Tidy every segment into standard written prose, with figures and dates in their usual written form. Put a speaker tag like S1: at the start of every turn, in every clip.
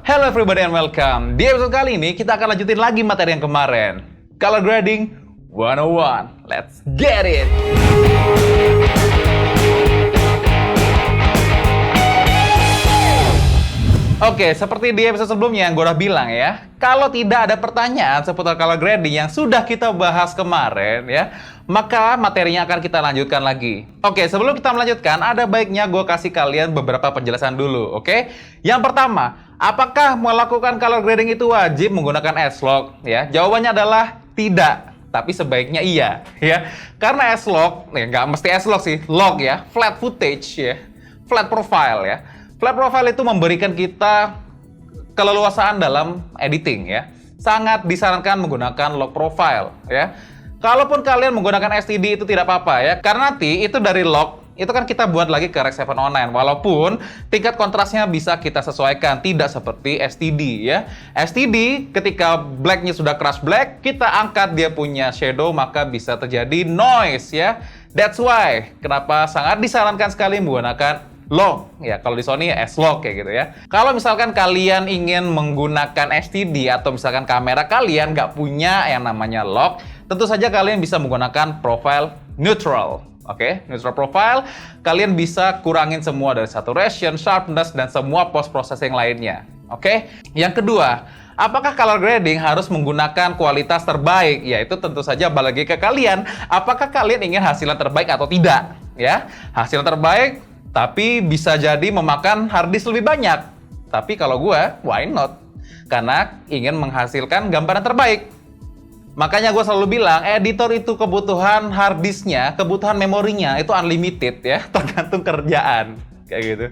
S1: Hello everybody and welcome. Di episode kali ini kita akan lanjutin lagi materi yang kemarin. Color Grading 101. Let's get it! Oke, seperti di episode sebelumnya yang gue udah bilang ya, kalau tidak ada pertanyaan seputar color grading yang sudah kita bahas kemarin ya, maka materinya akan kita lanjutkan lagi. Oke, sebelum kita melanjutkan, ada baiknya gue kasih kalian beberapa penjelasan dulu, oke? Yang pertama, apakah melakukan color grading itu wajib menggunakan S-Log? Ya, jawabannya adalah tidak. Tapi sebaiknya iya, ya. Karena S-Log, ya nggak mesti S-Log sih, log ya, flat footage ya, flat profile ya. Flat profile itu memberikan kita keleluasaan dalam editing ya. Sangat disarankan menggunakan log profile ya. Kalaupun kalian menggunakan STD itu tidak apa-apa ya. Karena nanti itu dari log itu kan kita buat lagi ke Rec 709. Walaupun tingkat kontrasnya bisa kita sesuaikan, tidak seperti STD ya. STD ketika blacknya sudah crush black, kita angkat dia punya shadow maka bisa terjadi noise ya. That's why kenapa sangat disarankan sekali menggunakan log ya, kalau di Sony ya S-Log kayak gitu ya. Kalau misalkan kalian ingin menggunakan STD atau misalkan kamera kalian nggak punya yang namanya log, tentu saja kalian bisa menggunakan profile neutral. Oke, neutral profile, kalian bisa kurangin semua dari saturation, sharpness, dan semua post processing lainnya. Oke, yang kedua, apakah color grading harus menggunakan kualitas terbaik? Ya, itu tentu saja balik lagi ke kalian. Apakah kalian ingin hasil yang terbaik atau tidak? Ya, hasil yang terbaik tapi bisa jadi memakan hard disk lebih banyak. Tapi kalau gue, why not? Karena ingin menghasilkan gambaran terbaik. Makanya gue selalu bilang, editor itu kebutuhan hard disknya, kebutuhan memorinya itu unlimited ya, tergantung kerjaan. Kayak gitu.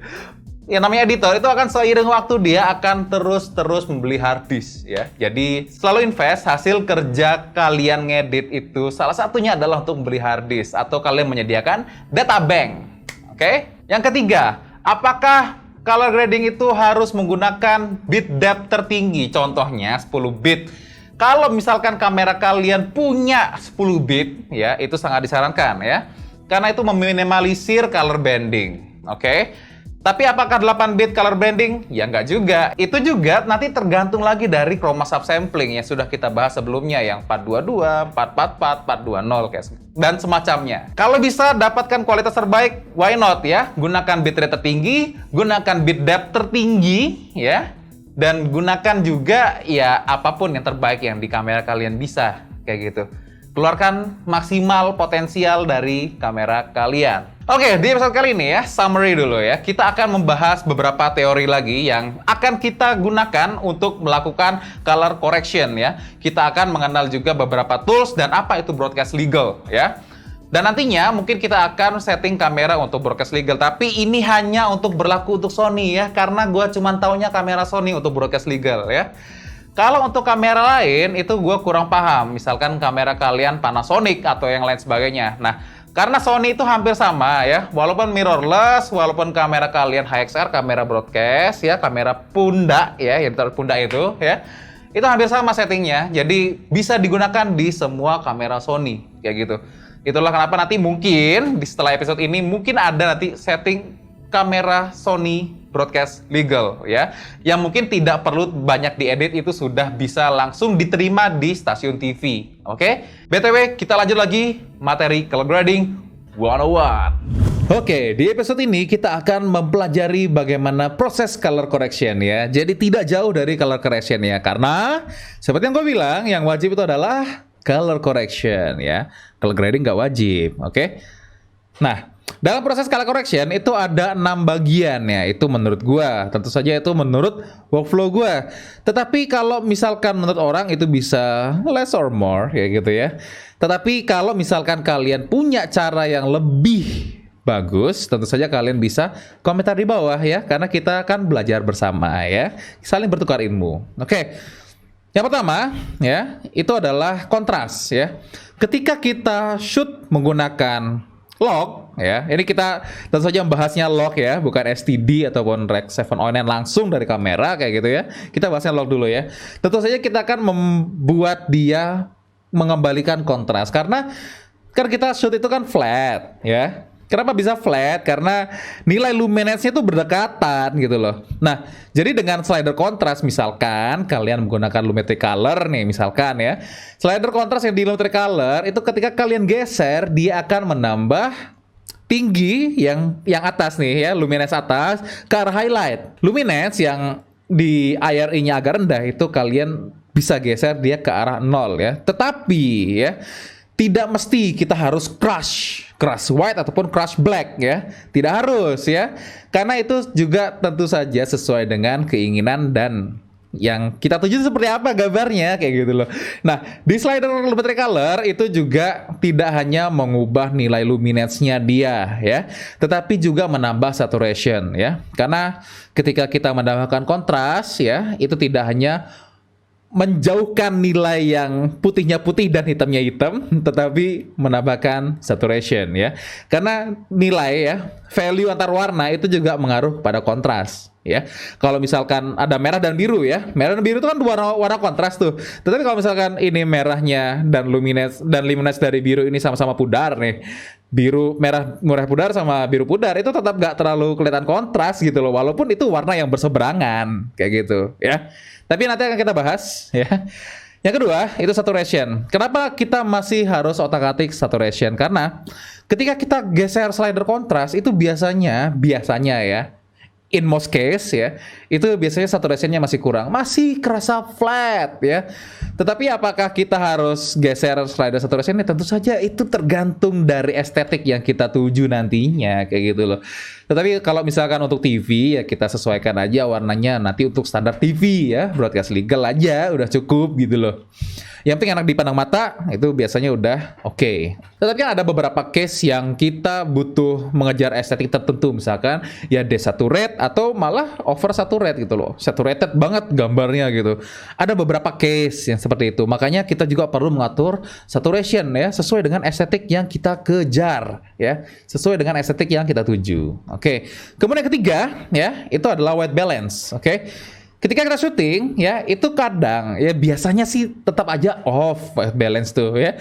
S1: Yang namanya editor itu akan seiring waktu dia akan terus membeli hard disk ya. Jadi selalu invest hasil kerja kalian ngedit itu salah satunya adalah untuk membeli hard disk atau kalian menyediakan data bank. Oke? Yang ketiga, apakah color grading itu harus menggunakan bit depth tertinggi? Contohnya 10 bit. Kalau misalkan kamera kalian punya 10 bit, ya itu sangat disarankan ya. Karena itu meminimalisir color bending. Oke? Tapi apakah 8 bit color bending? Ya nggak juga. Itu juga nanti tergantung lagi dari chroma subsampling yang sudah kita bahas sebelumnya yang 422, 444, 420 kayak dan semacamnya. Kalau bisa dapatkan kualitas terbaik, why not ya? Gunakan bitrate tertinggi, gunakan bit depth tertinggi ya. Dan gunakan juga ya apapun yang terbaik yang di kamera kalian bisa kayak gitu. Keluarkan maksimal potensial dari kamera kalian. Oke, di episode kali ini ya, summary dulu ya. Kita akan membahas beberapa teori lagi yang akan kita gunakan untuk melakukan color correction ya. Kita akan mengenal juga beberapa tools dan apa itu broadcast legal ya. Dan nantinya mungkin kita akan setting kamera untuk broadcast legal. Tapi ini hanya untuk berlaku untuk Sony ya. Karena gue cuma taunya kamera Sony untuk broadcast legal ya. Kalau untuk kamera lain, itu gue kurang paham. Misalkan kamera kalian Panasonic atau yang lain sebagainya. Nah, karena Sony itu hampir sama ya. Walaupun mirrorless, walaupun kamera kalian HXR, kamera broadcast ya, kamera pundak ya, yang pundak itu ya. Itu hampir sama settingnya. Jadi bisa digunakan di semua kamera Sony kayak gitu. Itulah kenapa nanti mungkin setelah episode ini mungkin ada nanti setting kamera Sony broadcast legal ya, yang mungkin tidak perlu banyak diedit, itu sudah bisa langsung diterima di stasiun TV. Oke? BTW kita lanjut lagi materi color grading 101. Oke, di episode ini kita akan mempelajari bagaimana proses color correction ya. Jadi tidak jauh dari color correction ya, karena seperti yang gue bilang, yang wajib itu adalah color correction ya. Color grading nggak wajib, oke? Nah, dalam proses color correction itu ada 6 bagian ya, itu menurut gua. Tentu saja itu menurut workflow gua. Tetapi kalau misalkan menurut orang itu bisa less or more ya gitu ya. Tetapi kalau misalkan kalian punya cara yang lebih bagus, tentu saja kalian bisa komentar di bawah ya, karena kita akan belajar bersama ya, saling bertukar ilmu. Oke. Yang pertama ya, itu adalah kontras ya. Ketika kita shoot menggunakan log ya, ini kita tentu saja membahasnya log ya, bukan STD ataupun Rec 709 langsung dari kamera kayak gitu ya. Kita bahasnya log dulu ya. Tentu saja kita akan membuat dia mengembalikan kontras karena kan kita shoot itu kan flat ya. Kenapa bisa flat? Karena nilai luminance-nya tuh berdekatan gitu loh. Nah, jadi dengan slider kontras misalkan kalian menggunakan lumetri color nih misalkan ya. Slider kontras yang di lumetri color itu ketika kalian geser dia akan menambah tinggi yang atas nih ya, luminance atas ke arah highlight. Luminance yang di IRE-nya agak rendah itu kalian bisa geser dia ke arah 0 ya. Tetapi ya tidak mesti kita harus crush white ataupun crush black ya. Tidak harus ya. Karena itu juga tentu saja sesuai dengan keinginan dan yang kita tuju seperti apa gambarnya kayak gitu loh. Nah, di slider lumetri color itu juga tidak hanya mengubah nilai luminance-nya dia ya, tetapi juga menambah saturation ya. Karena ketika kita menambahkan kontras ya, itu tidak hanya menjauhkan nilai yang putihnya putih dan hitamnya hitam, tetapi menambahkan saturation ya. Karena nilai ya, value antar warna itu juga mengaruh pada kontras ya. Kalau misalkan ada merah dan biru ya, merah dan biru itu kan warna kontras tuh. Tetapi kalau misalkan ini merahnya dan luminance dari biru ini sama-sama pudar nih, merah pudar sama biru pudar itu tetap gak terlalu kelihatan kontras gitu loh, walaupun itu warna yang berseberangan kayak gitu ya. Tapi nanti akan kita bahas ya. Yang kedua itu saturation. Kenapa kita masih harus otak-atik saturation? Karena ketika kita geser slider kontras itu biasanya ya, in most case ya, itu biasanya saturationnya masih kurang, masih kerasa flat ya. Tetapi apakah kita harus geser slider saturation ini? Tentu saja itu tergantung dari estetik yang kita tuju nantinya kayak gitu loh. Tetapi kalau misalkan untuk TV ya kita sesuaikan aja warnanya nanti untuk standar TV ya, broadcast legal aja udah cukup gitu loh. Yang penting enak dipandang mata, itu biasanya udah oke. Tetapi kan ada beberapa case yang kita butuh mengejar estetik tertentu, misalkan ya desaturate atau malah oversaturate gitu loh. Saturated banget gambarnya gitu. Ada beberapa case yang seperti itu. Makanya kita juga perlu mengatur saturation ya, sesuai dengan estetik yang kita kejar ya, sesuai dengan estetik yang kita tuju. Oke. Kemudian yang ketiga ya, itu adalah white balance. Oke. Ketika kita syuting ya, itu kadang ya biasanya sih tetap aja off balance tuh ya.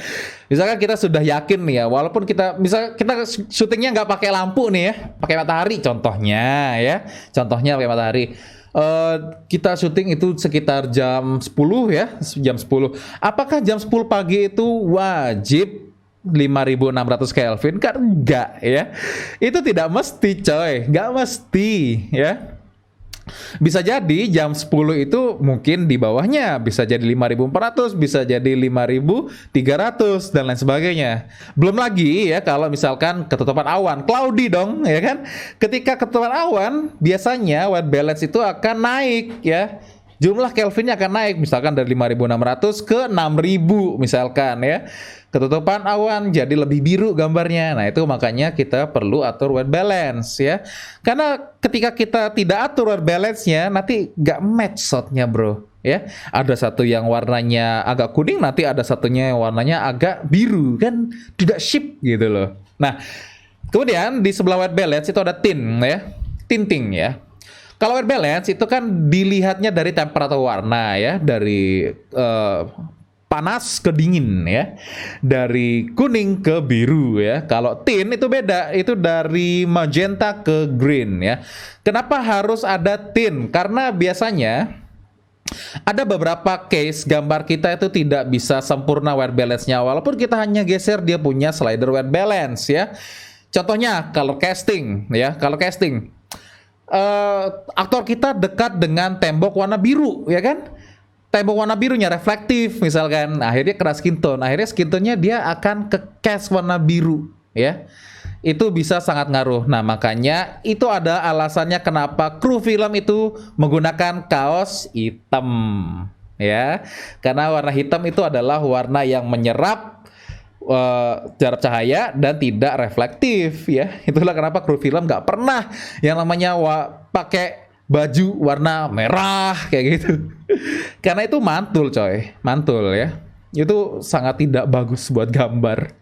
S1: Misalkan kita sudah yakin nih ya, walaupun kita syutingnya nggak pakai lampu nih ya, pakai matahari contohnya ya. Contohnya pakai matahari. Kita syuting itu sekitar jam 10 ya, jam 10. Apakah jam 10 pagi itu wajib 5600 Kelvin? Kan enggak ya. Itu tidak mesti coy, nggak mesti ya. Bisa jadi jam 10 itu mungkin di bawahnya bisa jadi 5400, bisa jadi 5300 dan lain sebagainya. Belum lagi ya kalau misalkan ketutupan awan, cloudy dong ya kan. Ketika ketutupan awan biasanya white balance itu akan naik ya. Jumlah Kelvinnya akan naik misalkan dari 5600 ke 6000 misalkan ya. Ketutupan awan jadi lebih biru gambarnya. Nah itu makanya kita perlu atur white balance ya. Karena ketika kita tidak atur white balance-nya nanti gak match shot-nya bro ya. Ada satu yang warnanya agak kuning, nanti ada satunya yang warnanya agak biru, kan tidak ship gitu loh. Nah kemudian di sebelah white balance itu ada tint ya, tinting ya. Kalau white balance itu kan dilihatnya dari temperatur warna ya, dari panas ke dingin ya, dari kuning ke biru ya. Kalau tint itu beda, itu dari magenta ke green ya. Kenapa harus ada tint? Karena biasanya ada beberapa case gambar kita itu tidak bisa sempurna white balance-nya, walaupun kita hanya geser dia punya slider white balance ya. Contohnya color casting ya, color casting. Aktor kita dekat dengan tembok warna biru ya kan, tembok warna birunya reflektif misalkan, akhirnya kena skin tone, akhirnya skin tone-nya dia akan ke cast warna biru ya, itu bisa sangat ngaruh. Nah makanya itu ada alasannya kenapa kru film itu menggunakan kaos hitam ya, karena warna hitam itu adalah warna yang menyerap jarak cahaya dan tidak reflektif ya. Itulah kenapa kru film nggak pernah yang namanya pakai baju warna merah kayak gitu. Karena itu mantul coy, mantul ya. Itu sangat tidak bagus buat gambar.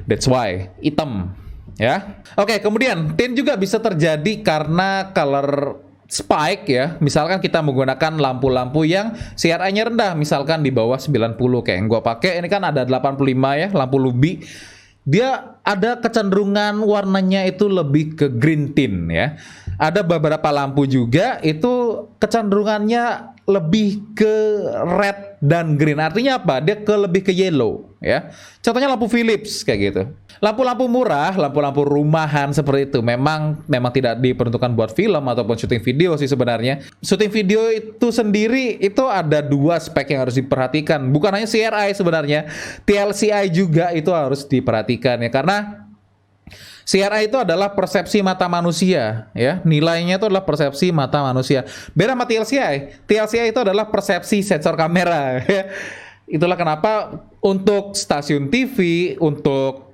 S1: That's why hitam ya. Oke, kemudian tint juga bisa terjadi karena color spike ya. Misalkan kita menggunakan lampu-lampu yang CRI-nya rendah, misalkan di bawah 90 kayak yang gua pakai ini kan ada 85 ya, lampu Lubi. dia ada kecenderungan warnanya itu lebih ke green tint ya. Ada beberapa lampu juga itu kecenderungannya lebih ke red dan green. Artinya apa? Dia lebih ke yellow ya. Contohnya lampu Philips kayak gitu. Lampu-lampu murah, lampu-lampu rumahan seperti itu memang tidak diperuntukkan buat film ataupun syuting video sih sebenarnya. Syuting video itu sendiri itu ada dua spek yang harus diperhatikan. Bukan hanya CRI sebenarnya, TLCI juga itu harus diperhatikan ya, karena CRI itu adalah persepsi mata manusia ya. Nilainya itu adalah persepsi mata manusia. Beda sama TLCI. TLCI itu adalah persepsi sensor kamera ya. Itulah kenapa untuk stasiun TV, untuk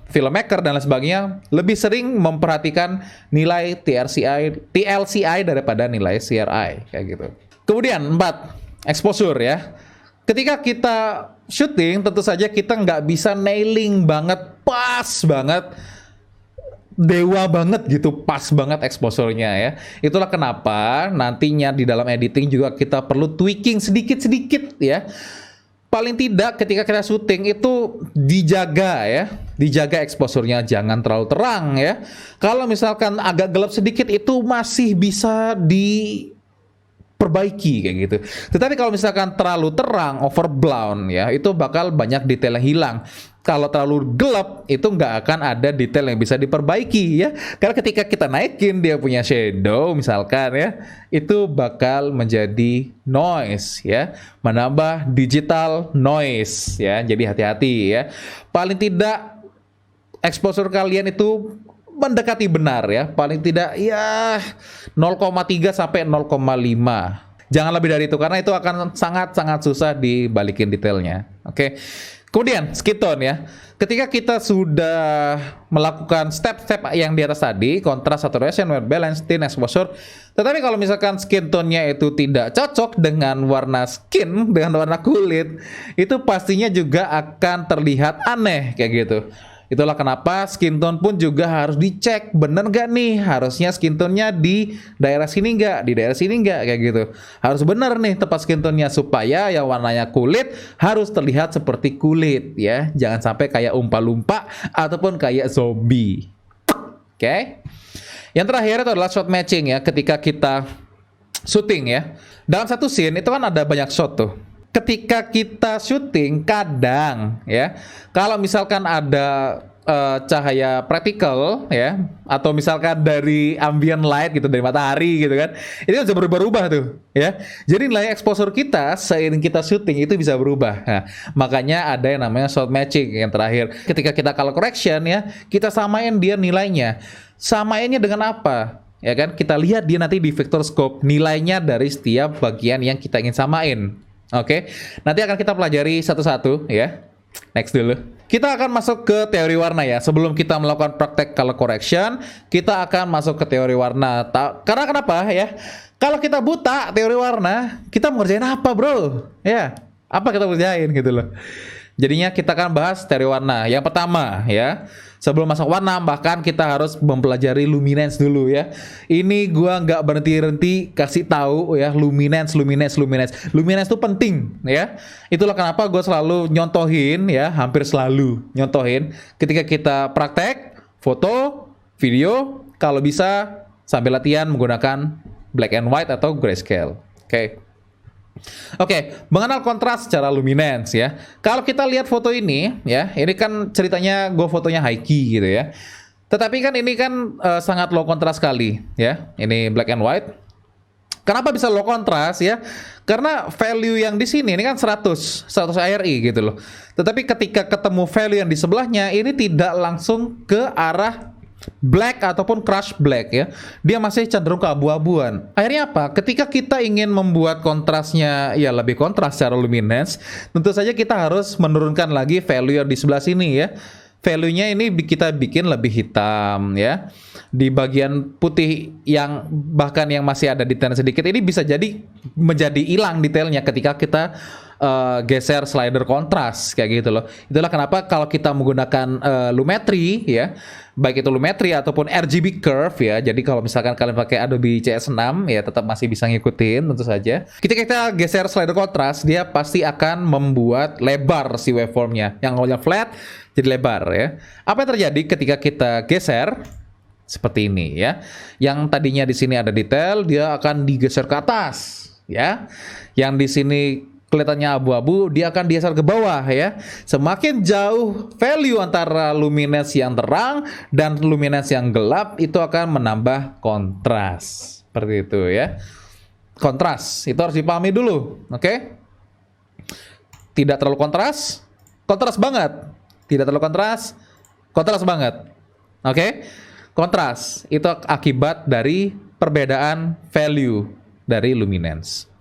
S1: filmmaker dan lain sebagainya lebih sering memperhatikan nilai TLCI daripada nilai CRI kayak gitu. Kemudian 4, exposure ya. Ketika kita syuting tentu saja kita nggak bisa nailing banget, pas banget, dewa banget gitu, pas banget exposure-nya ya. Itulah kenapa nantinya di dalam editing juga kita perlu tweaking sedikit-sedikit ya. Paling tidak ketika kita syuting itu dijaga ya, dijaga exposure-nya jangan terlalu terang ya. Kalau misalkan agak gelap sedikit itu masih bisa diperbaiki kayak gitu. Tetapi kalau misalkan terlalu terang, overblown ya, itu bakal banyak detail yang hilang. Kalau terlalu gelap itu nggak akan ada detail yang bisa diperbaiki ya. Karena ketika kita naikin dia punya shadow misalkan ya, itu bakal menjadi noise ya, menambah digital noise ya. Jadi hati-hati ya. Paling tidak exposure kalian itu mendekati benar ya. Paling tidak ya 0,3 sampai 0,5. Jangan lebih dari itu karena itu akan sangat-sangat susah dibalikin detailnya. Oke. Kemudian skin tone ya. Ketika kita sudah melakukan step-step yang di atas tadi, kontras, saturation, white balance, tint, exposure. Tetapi kalau misalkan skin tone-nya itu tidak cocok dengan warna skin, dengan warna kulit, itu pastinya juga akan terlihat aneh kayak gitu. Itulah kenapa skin tone pun juga harus dicek, bener gak nih harusnya skin tone-nya di daerah sini nggak, di daerah sini nggak, kayak gitu. Harus bener nih tepat skin tone-nya supaya yang warnanya kulit harus terlihat seperti kulit ya. Jangan sampai kayak umpa-lumpa ataupun kayak zombie. Oke. Yang terakhir itu adalah shot matching ya, ketika kita syuting ya. Dalam satu scene itu kan ada banyak shot tuh. Ketika kita syuting kadang ya, kalau misalkan ada cahaya praktikal ya, atau misalkan dari ambient light gitu, dari matahari gitu kan, itu bisa berubah-ubah tuh ya. Jadi nilai exposure kita seiring kita syuting itu bisa berubah. Nah, makanya ada yang namanya shot matching yang terakhir. Ketika kita color correction ya, kita samain dia nilainya. Samainnya dengan apa? Ya kan, kita lihat dia nanti di vector scope nilainya dari setiap bagian yang kita ingin samain. Oke, nanti akan kita pelajari satu-satu ya. Next dulu. Kita akan masuk ke teori warna ya. Sebelum kita melakukan praktek color correction, kita akan masuk ke teori warna. Karena kenapa ya? Kalau kita buta teori warna, kita mau ngerjain apa bro? Ya, apa kita kerjain gitu loh. Jadinya kita akan bahas teori warna. Yang pertama ya, sebelum masuk warna bahkan kita harus mempelajari luminance dulu ya. Ini gua nggak berhenti-henti kasih tahu ya, luminance itu penting ya. Itulah kenapa gua selalu nyontohin ya, hampir selalu nyontohin ketika kita praktek foto, video, kalau bisa sambil latihan menggunakan black and white atau grayscale. Oke, mengenal kontras secara luminance ya. Kalau kita lihat foto ini ya, ini kan ceritanya gue fotonya high key gitu ya. Tetapi kan ini kan sangat low kontras sekali ya. Ini black and white. Kenapa bisa low kontras ya? Karena value yang di sini ini kan 100 ARI gitu loh. Tetapi ketika ketemu value yang di sebelahnya ini tidak langsung ke arah black ataupun crush black ya, dia masih cenderung keabu-abuan. Akhirnya apa? Ketika kita ingin membuat kontrasnya ya lebih kontras secara luminance, tentu saja kita harus menurunkan lagi value yang di sebelah sini ya. Value-nya ini kita bikin lebih hitam ya. Di bagian putih yang bahkan yang masih ada detail sedikit ini bisa jadi menjadi hilang detailnya ketika kita geser slider kontras kayak gitu loh. Itulah kenapa kalau kita menggunakan Lumetri ya, baik itu Lumetri ataupun RGB curve ya. Jadi kalau misalkan kalian pakai Adobe CS6 ya tetap masih bisa ngikutin tentu saja. Ketika kita geser slider kontras, dia pasti akan membuat lebar si waveformnya. Yang awalnya flat jadi lebar ya. Apa yang terjadi ketika kita geser seperti ini ya? Yang tadinya di sini ada detail, dia akan digeser ke atas ya. Yang di sini kelihatannya abu-abu, dia akan digeser ke bawah ya. Semakin jauh value antara luminance yang terang dan luminance yang gelap itu akan menambah kontras. Seperti itu ya. Kontras itu harus dipahami dulu, oke? Tidak terlalu kontras, kontras banget. Tidak terlalu kontras, kontras banget. Oke? Kontras itu akibat dari perbedaan value dari luminance.